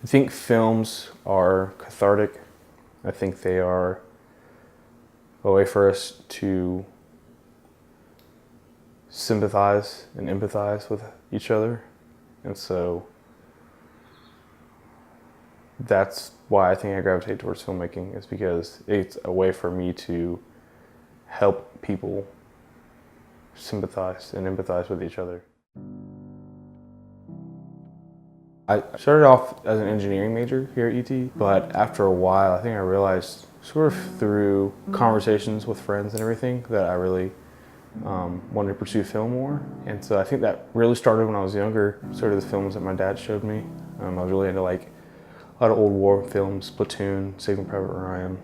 I think films are cathartic. I think they are a way for us to sympathize and empathize with each other. And so that's why I think I gravitate towards filmmaking, is because it's a way for me to help people sympathize and empathize with each other. I started off as an engineering major here at UT, but after a while I think I realized, sort of through conversations with friends and everything, that I really wanted to pursue film more. And so I think that really started when I was younger, sort of the films that my dad showed me. I was really into like a lot of old war films, Platoon, Saving Private Ryan.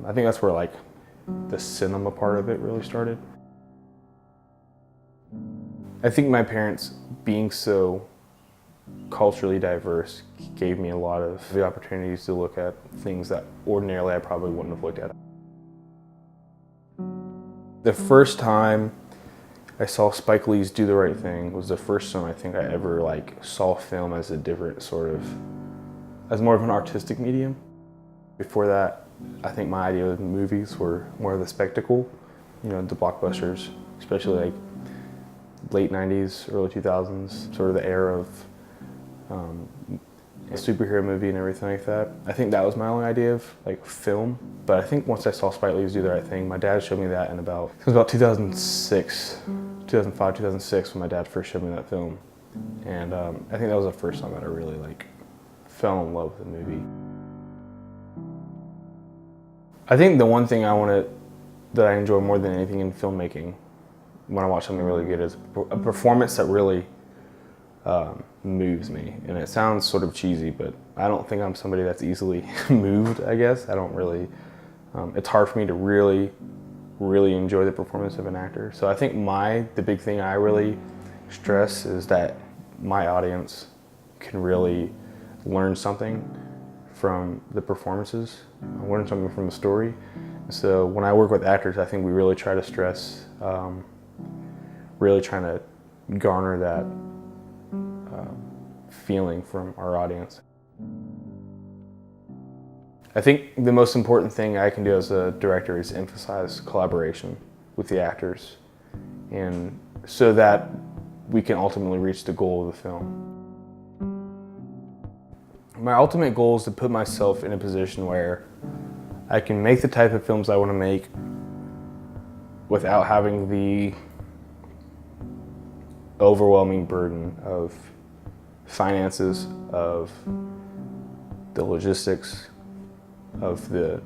I think that's where like the cinema part of it really started. I think my parents being so culturally diverse gave me a lot of the opportunities to look at things that ordinarily I probably wouldn't have looked at. The first time I saw Spike Lee's Do the Right Thing was the first time I think I ever like saw film as a different sort of, as more of an artistic medium. Before that, I think my idea of movies were more of the spectacle, you know, the blockbusters, especially like late 90s, early 2000s, sort of the era of a superhero movie and everything like that. I think that was my only idea of like film. But I think once I saw Spike Lee's Do the Right Thing, my dad showed me that in about, it was about 2005, 2006 when my dad first showed me that film. And I think that was the first time that I really like fell in love with the movie. I think the one thing that I enjoy more than anything in filmmaking when I watch something really good is a performance that really moves me. And it sounds sort of cheesy, but I don't think I'm somebody that's easily moved, I guess. I don't really, it's hard for me to really enjoy the performance of an actor. So I think the big thing I really stress is that my audience can really learn something from the performances, learn something from the story. So when I work with actors, I think we really try to stress, really trying to garner that feeling from our audience. I think the most important thing I can do as a director is emphasize collaboration with the actors, and so that we can ultimately reach the goal of the film. My ultimate goal is to put myself in a position where I can make the type of films I want to make without having the overwhelming burden of finances, of the logistics, of the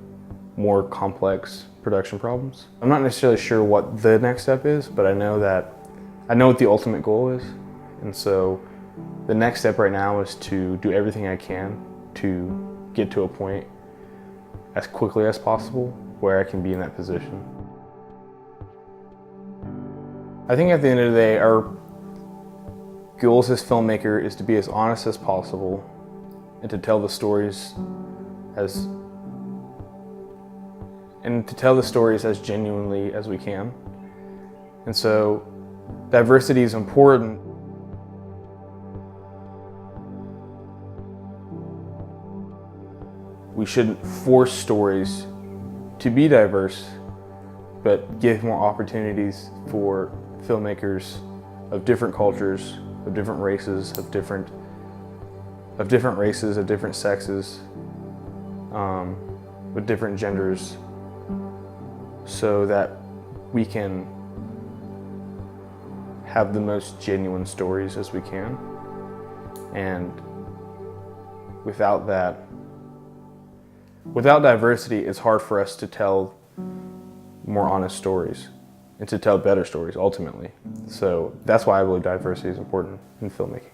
more complex production problems. I'm not necessarily sure what the next step is, but I know what the ultimate goal is. And so the next step right now is to do everything I can to get to a point as quickly as possible where I can be in that position. I think at the end of the day, our goals as filmmaker is to be as honest as possible and to tell the stories as genuinely as we can. And so diversity is important. We shouldn't force stories to be diverse, but give more opportunities for filmmakers of different cultures, of different races, of different sexes, with different genders, so that we can have the most genuine stories as we can. And without diversity, it's hard for us to tell more honest stories and to tell better stories ultimately. So that's why I believe diversity is important in filmmaking.